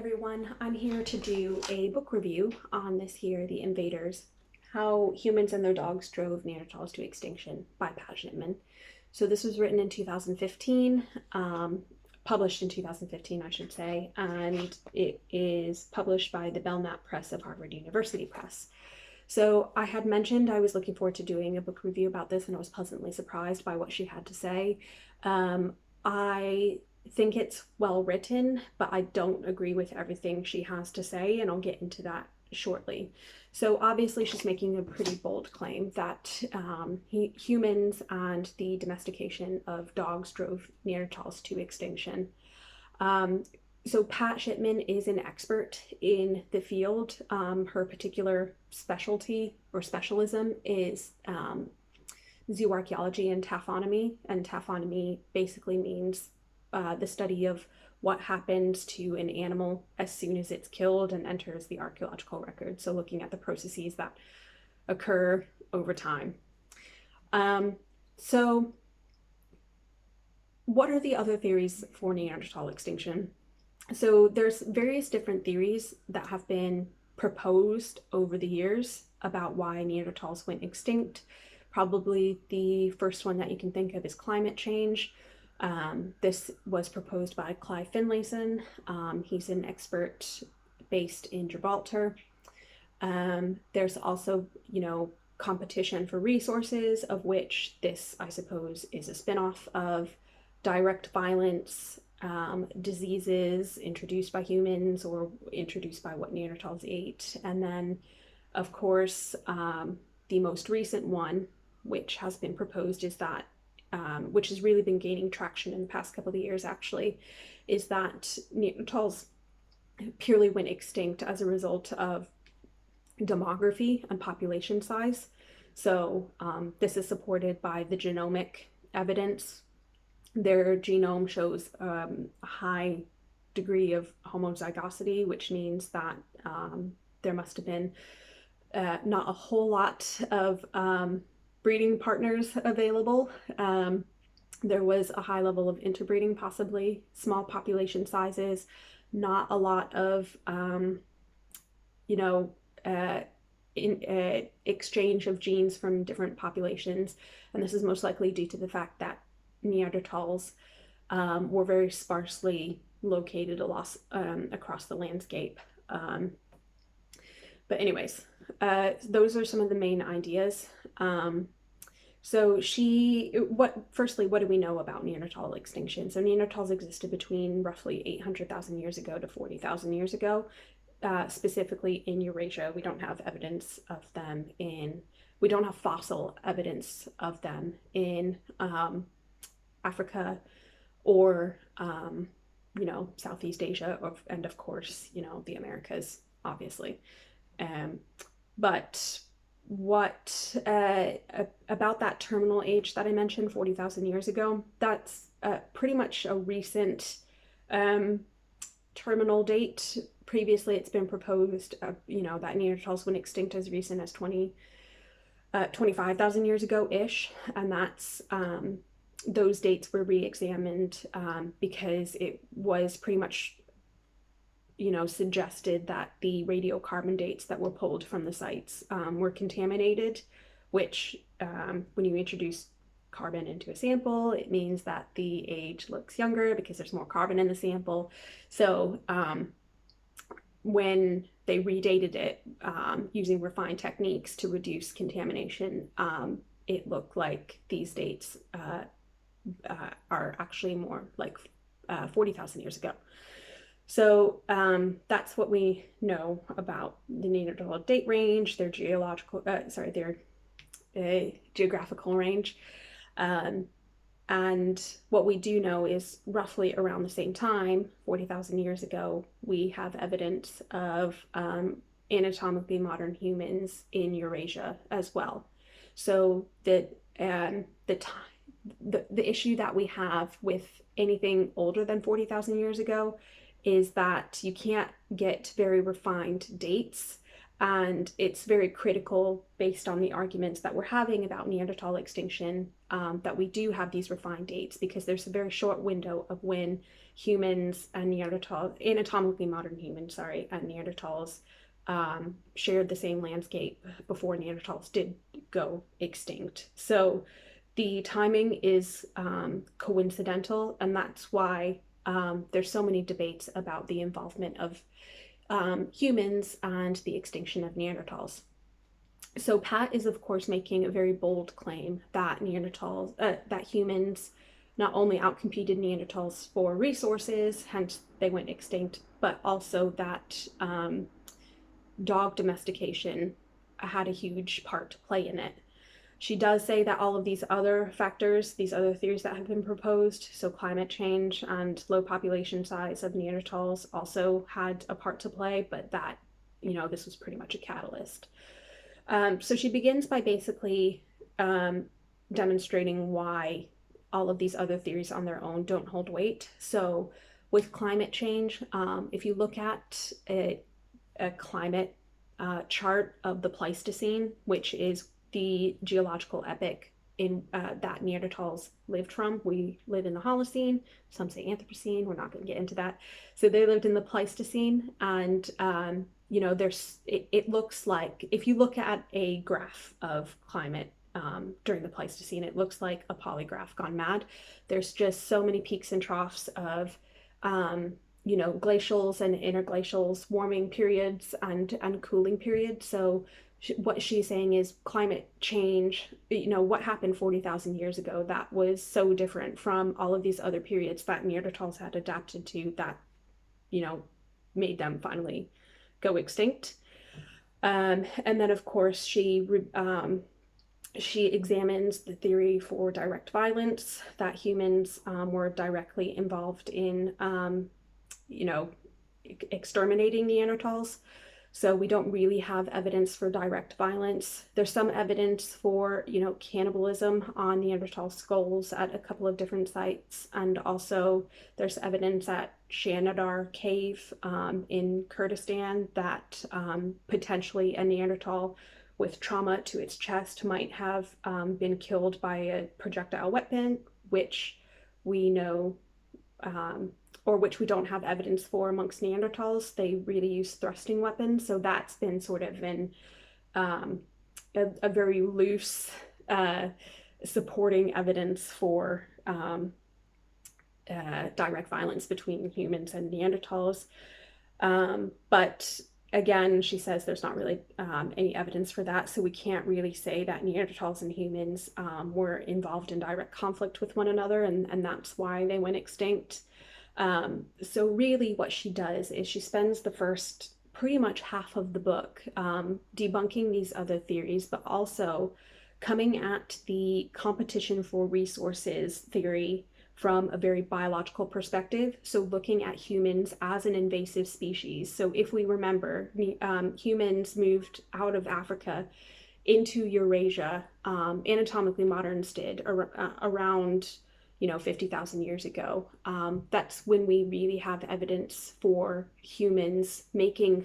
everyone, I'm here to do a book review on this here, The Invaders, How Humans and Their Dogs Drove Neanderthals to Extinction by Pat Shipman. So this was written in 2015, published in 2015 I should say, and it is published by the Belknap Press of Harvard University Press. So I had mentioned I was looking forward to doing a book review about this, and I was pleasantly surprised by what she had to say. I think it's well written, but I don't agree with everything she has to say, and I'll get into that shortly. So obviously she's making a pretty bold claim that humans and the domestication of dogs drove Neanderthals to extinction. So Pat Shipman is an expert in the field. Her particular specialty or specialism is zooarchaeology and taphonomy basically means the study of what happens to an animal as soon as it's killed and enters the archaeological record. So looking at the processes that occur over time. So what are the other theories for Neanderthal extinction? So there's various different theories that have been proposed over the years about why Neanderthals went extinct. Probably the first one that you can think of is climate change. This was proposed by Clive Finlayson. He's an expert based in Gibraltar. There's also, competition for resources, of which this, I suppose, is a spin-off of direct violence, diseases introduced by humans or introduced by what Neanderthals ate. And then, of course, the most recent one, which has been proposed, is that which has really been gaining traction in the past couple of years actually, is that Neanderthals purely went extinct as a result of demography and population size. So this is supported by the genomic evidence. Their genome shows a high degree of homozygosity, which means that there must have been not a whole lot of breeding partners available. There was a high level of interbreeding, possibly small population sizes, not a lot of exchange of genes from different populations, and this is most likely due to the fact that Neanderthals were very sparsely located across the landscape. But anyways, those are some of the main ideas. So firstly, what do we know about Neanderthal extinction? So Neanderthals existed between roughly 800,000 years ago to 40,000 years ago, specifically in Eurasia. We don't have evidence of them we don't have fossil evidence of them in Africa or, Southeast Asia, and of course, the Americas, obviously. But what about that terminal age that I mentioned, 40,000 years ago, that's pretty much a recent terminal date. Previously, it's been proposed, that Neanderthals went extinct as recent as 25,000 years ago-ish, and that's those dates were re-examined because it was pretty much suggested that the radiocarbon dates that were pulled from the sites were contaminated, which when you introduce carbon into a sample, it means that the age looks younger because there's more carbon in the sample. So when they redated it using refined techniques to reduce contamination, it looked like these dates are actually more like 40,000 years ago. So that's what we know about the Neanderthal date range, their geographical range. And what we do know is roughly around the same time, 40,000 years ago, we have evidence of anatomically modern humans in Eurasia as well. So the issue that we have with anything older than 40,000 years ago is that you can't get very refined dates And it's very critical, based on the arguments that we're having about Neanderthal extinction, that we do have these refined dates, because there's a very short window of when humans and Neanderthal, anatomically modern humans, sorry, and Neanderthals shared the same landscape before Neanderthals did go extinct. So the timing is coincidental, and that's why there's so many debates about the involvement of humans and the extinction of Neanderthals. So Pat is, of course, making a very bold claim that that humans not only outcompeted Neanderthals for resources, hence they went extinct, but also that dog domestication had a huge part to play in it. She does say that all of these other factors, these other theories that have been proposed, so climate change and low population size of Neanderthals, also had a part to play, but that, this was pretty much a catalyst. So she begins by basically demonstrating why all of these other theories on their own don't hold weight. So with climate change, if you look at a climate chart of the Pleistocene, which is the geological epoch in that Neanderthals lived from. We live in the Holocene, some say Anthropocene, we're not going to get into that. So they lived in the Pleistocene, and it looks like, if you look at a graph of climate during the Pleistocene, it looks like a polygraph gone mad. There's just so many peaks and troughs of glacials and interglacials, warming periods and cooling periods. So what she's saying is climate change, what happened 40,000 years ago, that was so different from all of these other periods that Neanderthals had adapted to, that, made them finally go extinct. And then, of course, she examines the theory for direct violence, that humans were directly involved in, exterminating Neanderthals. So we don't really have evidence for direct violence. There's some evidence for, cannibalism on Neanderthal skulls at a couple of different sites. And also there's evidence at Shanidar Cave in Kurdistan that potentially a Neanderthal with trauma to its chest might have been killed by a projectile weapon, which we know or which we don't have evidence for amongst Neanderthals. They really use thrusting weapons. So that's been sort of a very loose supporting evidence for direct violence between humans and Neanderthals. But again, she says there's not really any evidence for that. So we can't really say that Neanderthals and humans were involved in direct conflict with one another, and that's why they went extinct. So really what she does is she spends the first pretty much half of the book debunking these other theories, but also coming at the competition for resources theory from a very biological perspective. So looking at humans as an invasive species. So if we remember, humans moved out of Africa into Eurasia, anatomically moderns did, around 50,000 years ago. That's when we really have evidence for humans being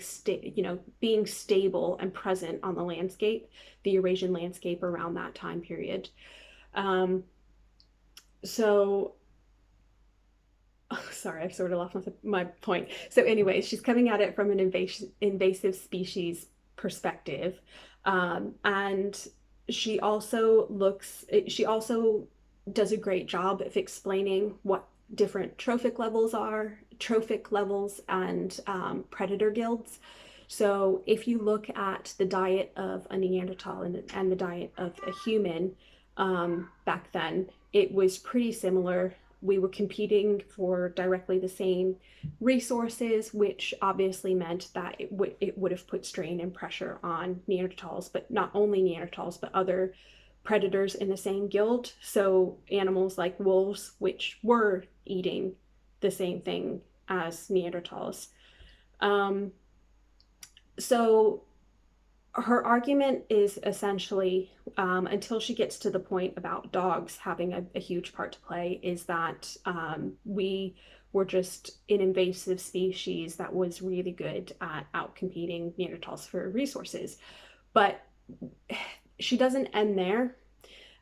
stable and present on the landscape, the Eurasian landscape around that time period. Sorry, I've sort of lost my point. So anyways, she's coming at it from an invasive species perspective. And she also does a great job of explaining what different trophic levels and predator guilds. So if you look at the diet of a Neanderthal and the diet of a human back then, it was pretty similar. We were competing for directly the same resources, which obviously meant that it would have put strain and pressure on Neanderthals, but not only Neanderthals, but other predators in the same guild. So animals like wolves, which were eating the same thing as Neanderthals. So her argument is essentially, until she gets to the point about dogs having a huge part to play, is that we were just an invasive species that was really good at outcompeting Neanderthals for resources. But she doesn't end there.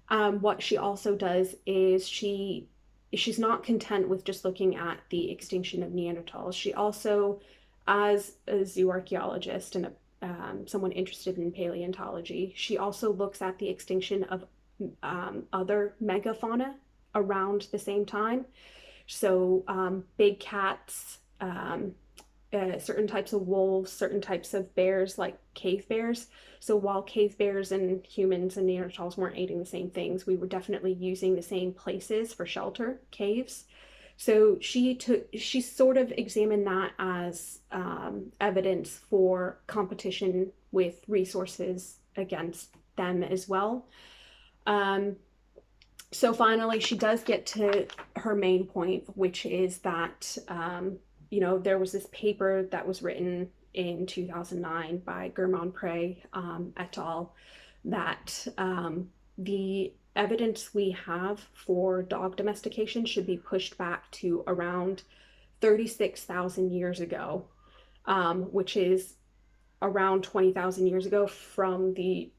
What she also does is she's not content with just looking at the extinction of Neanderthals. She also, as a zoo archaeologist and someone interested in paleontology, she also looks at the extinction of other megafauna around the same time. So big cats, certain types of wolves, certain types of bears like cave bears. So while cave bears and humans and Neanderthals weren't eating the same things, we were definitely using the same places for shelter, caves. So she sort of examined that as evidence for competition with resources against them as well. So finally, she does get to her main point, which is that there was this paper that was written in 2009 by Germain-Pré et al. That the evidence we have for dog domestication should be pushed back to around 36,000 years ago, which is around 20,000 years ago from the,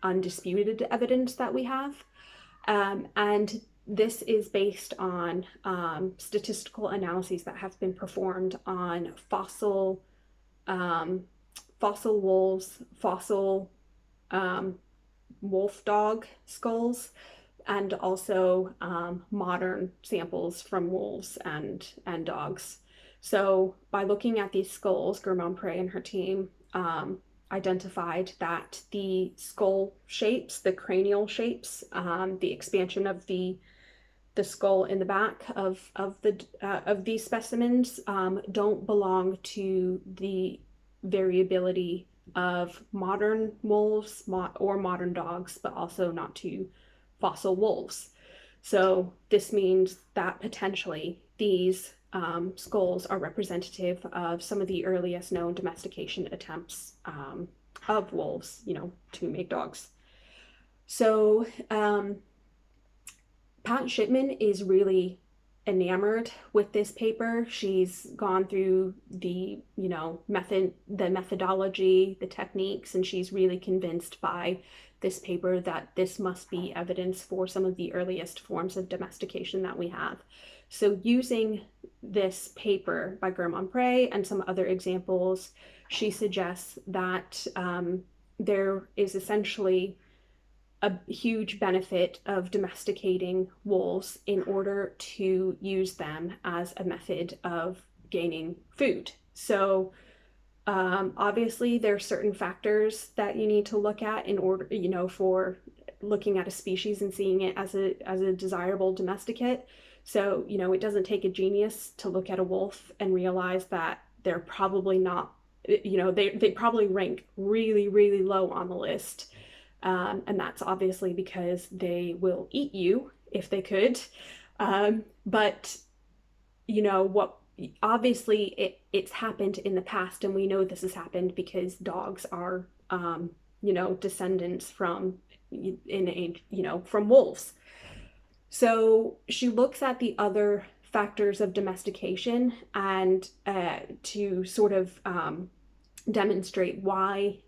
undisputed evidence that we have. And this is based on statistical analyses that have been performed on fossil wolves, fossil wolf dog skulls, and also modern samples from wolves and dogs. So by looking at these skulls, Germain-Pré and her team identified that the skull shapes, the cranial shapes, the expansion of the skull in the back of these specimens don't belong to the variability of modern wolves or modern dogs, but also not to fossil wolves. So this means that potentially these skulls are representative of some of the earliest known domestication attempts of wolves, to make dogs. So Pat Shipman is really enamored with this paper. She's gone through the methodology, the techniques, and she's really convinced by this paper that this must be evidence for some of the earliest forms of domestication that we have. So using this paper by Germain-Pré and some other examples, she suggests that there is essentially a huge benefit of domesticating wolves in order to use them as a method of gaining food. So obviously there are certain factors that you need to look at in order, for looking at a species and seeing it as a desirable domesticate. So, it doesn't take a genius to look at a wolf and realize that they're probably not, they probably rank really, really low on the list. And that's obviously because they will eat you if they could. But what obviously it's happened in the past, and we know this has happened because dogs are descendants from from wolves. So she looks at the other factors of domestication and to sort of demonstrate why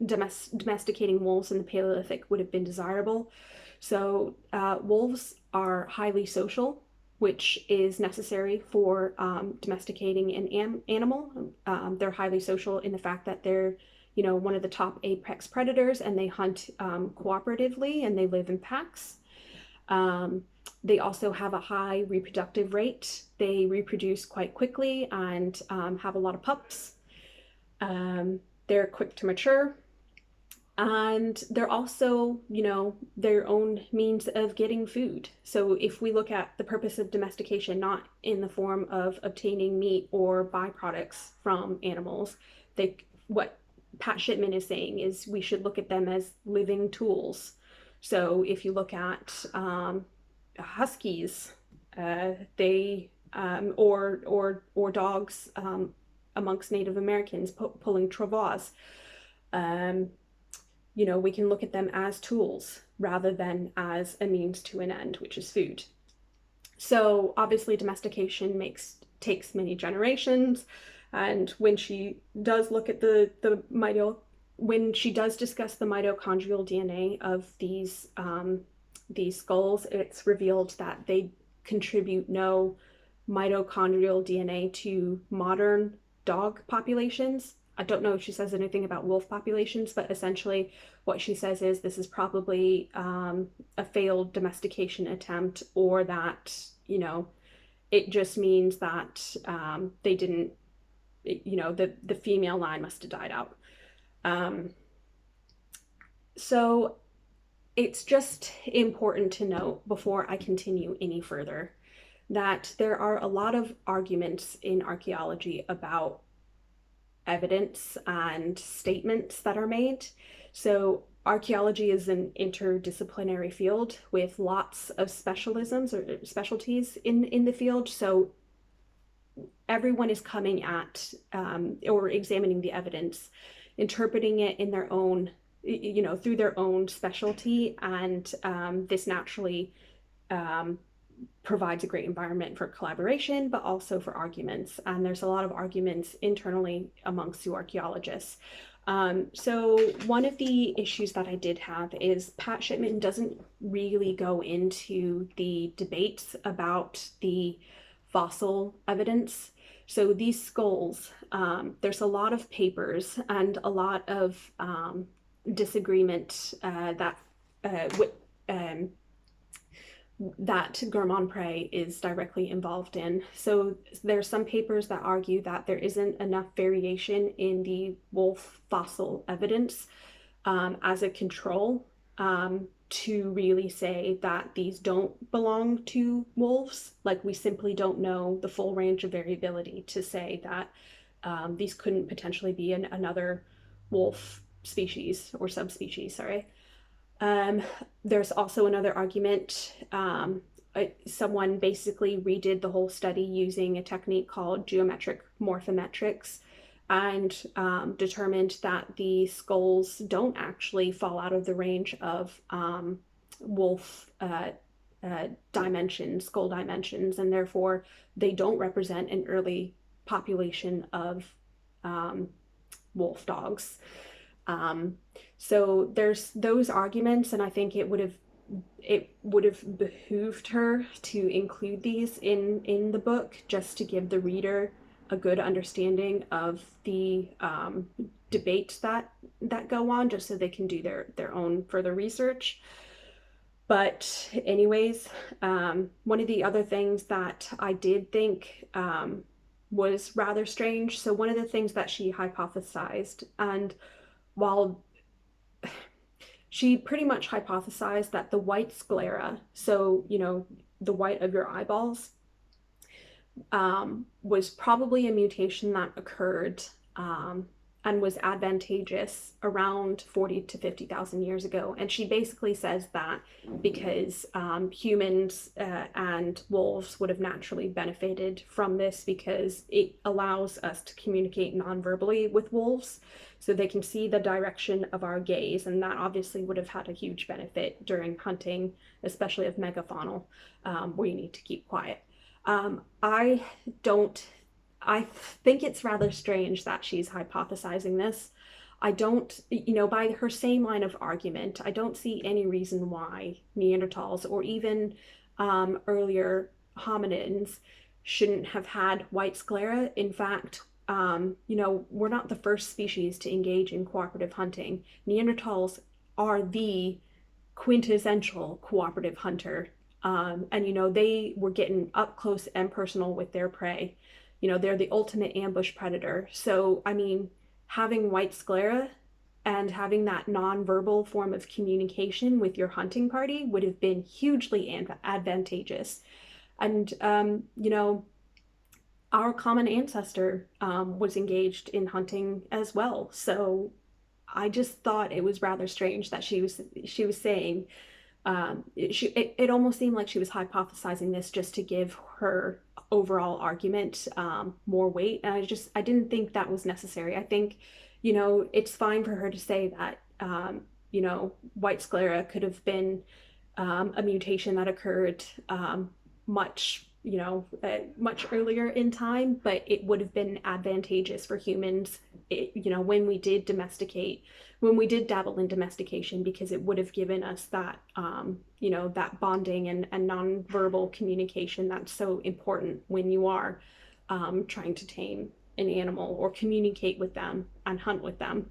domesticating wolves in the Paleolithic would have been desirable. So wolves are highly social, which is necessary for domesticating an animal. They're highly social in the fact that they're one of the top apex predators, and they hunt cooperatively, and they live in packs. They also have a high reproductive rate. They reproduce quite quickly and have a lot of pups. They're quick to mature. And they're also, their own means of getting food. So if we look at the purpose of domestication, not in the form of obtaining meat or byproducts from animals, what Pat Shipman is saying is we should look at them as living tools. So if you look at huskies, they or dogs amongst Native Americans pulling travaux, we can look at them as tools rather than as a means to an end, which is food. So obviously domestication takes many generations, and when she does look at when she does discuss the mitochondrial DNA of these skulls, it's revealed that they contribute no mitochondrial DNA to modern dog populations. I don't know if she says anything about wolf populations, but essentially what she says is this is probably a failed domestication attempt, or that, it just means that they didn't, the female line must have died out. So it's just important to note before I continue any further that there are a lot of arguments in archaeology about evidence and statements that are made. So archaeology is an interdisciplinary field with lots of specialisms or specialties in the field. So everyone is coming at or examining the evidence, interpreting it in their own, through their own specialty, and this naturally provides a great environment for collaboration, but also for arguments. And there's a lot of arguments internally amongst zoo archaeologists. So one of the issues that I did have is Pat Shipman doesn't really go into the debates about the fossil evidence. So these skulls, there's a lot of papers and a lot of disagreement that Gourmand-Pré is directly involved in. So there's some papers that argue that there isn't enough variation in the wolf fossil evidence as a control to really say that these don't belong to wolves. Like, we simply don't know the full range of variability to say that these couldn't potentially be another wolf species or subspecies, sorry. There's also another argument. Someone basically redid the whole study using a technique called geometric morphometrics, and determined that the skulls don't actually fall out of the range of wolf dimensions, skull dimensions, and therefore they don't represent an early population of wolf dogs. So there's those arguments, and I think it would have behooved her to include these in the book, just to give the reader a good understanding of the debates that go on, just so they can do their own further research. But anyways, one of the other things that I did think was rather strange. So one of the things that she hypothesized, and while she pretty much hypothesized that the white sclera, so, the white of your eyeballs, was probably a mutation that occurred and was advantageous around 40 to 50,000 years ago. And she basically says that because humans and wolves would have naturally benefited from this, because it allows us to communicate non-verbally with wolves, so they can see the direction of our gaze, and that obviously would have had a huge benefit during hunting, especially of megafauna, where you need to keep quiet. I think it's rather strange that she's hypothesizing this. I don't, by her same line of argument, I don't see any reason why Neanderthals, or even earlier hominins, shouldn't have had white sclera. In fact, we're not the first species to engage in cooperative hunting. Neanderthals are the quintessential cooperative hunter. And they were getting up close and personal with their prey. They're the ultimate ambush predator. So, I mean, having white sclera and having that non-verbal form of communication with your hunting party would have been hugely advantageous. And, our common ancestor was engaged in hunting as well. So I just thought it was rather strange that she was saying, it almost seemed like she was hypothesizing this just to give her overall argument more weight. And I didn't think that was necessary. I think, it's fine for her to say that, white sclera could have been a mutation that occurred much, much earlier in time, but it would have been advantageous for humans, when we did dabble in domestication, because it would have given us that, that bonding and nonverbal communication that's so important when you are trying to tame an animal or communicate with them and hunt with them.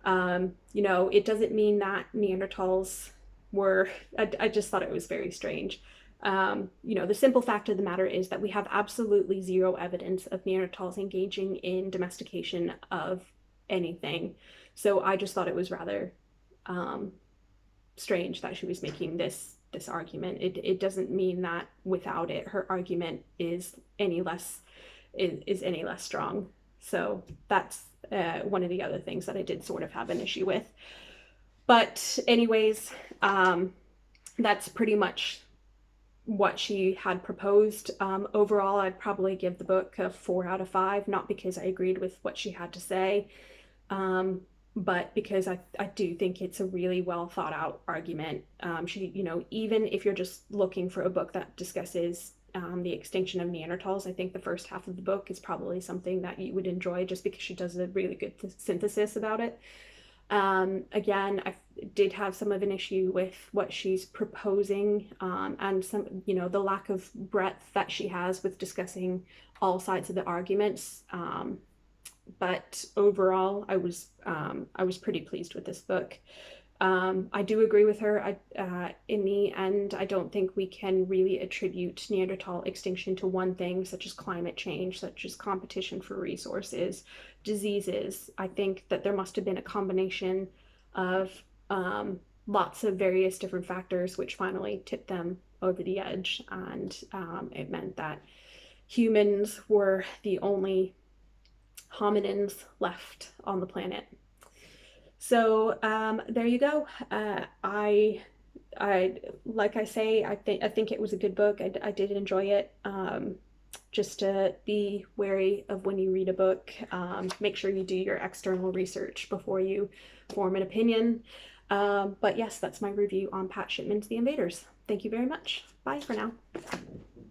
It doesn't mean that Neanderthals were, I just thought it was very strange. The simple fact of the matter is that we have absolutely zero evidence of Neanderthals engaging in domestication of anything. So I just thought it was rather strange that she was making this argument. It doesn't mean that without it, her argument is any less strong. So that's one of the other things that I did sort of have an issue with. But anyways, that's pretty much what she had proposed. Overall, I'd probably give the book a 4 out of 5, not because I agreed with what she had to say, but because I do think it's a really well thought out argument. Even if you're just looking for a book that discusses the extinction of Neanderthals, I think the first half of the book is probably something that you would enjoy, just because she does a really good synthesis about it. Again, I did have some of an issue with what she's proposing, and some, the lack of breadth that she has with discussing all sides of the arguments. But overall, I was pretty pleased with this book. I do agree with her. In the end, I don't think we can really attribute Neanderthal extinction to one thing, such as climate change, such as competition for resources, diseases. I think that there must have been a combination of lots of various different factors which finally tipped them over the edge, and it meant that humans were the only hominins left on the planet. So there you go. I like I say, I think it was a good book. I did enjoy it. Just to be wary of when you read a book. Make sure you do your external research before you form an opinion. But yes, that's my review on Pat Shipman's The Invaders. Thank you very much. Bye for now.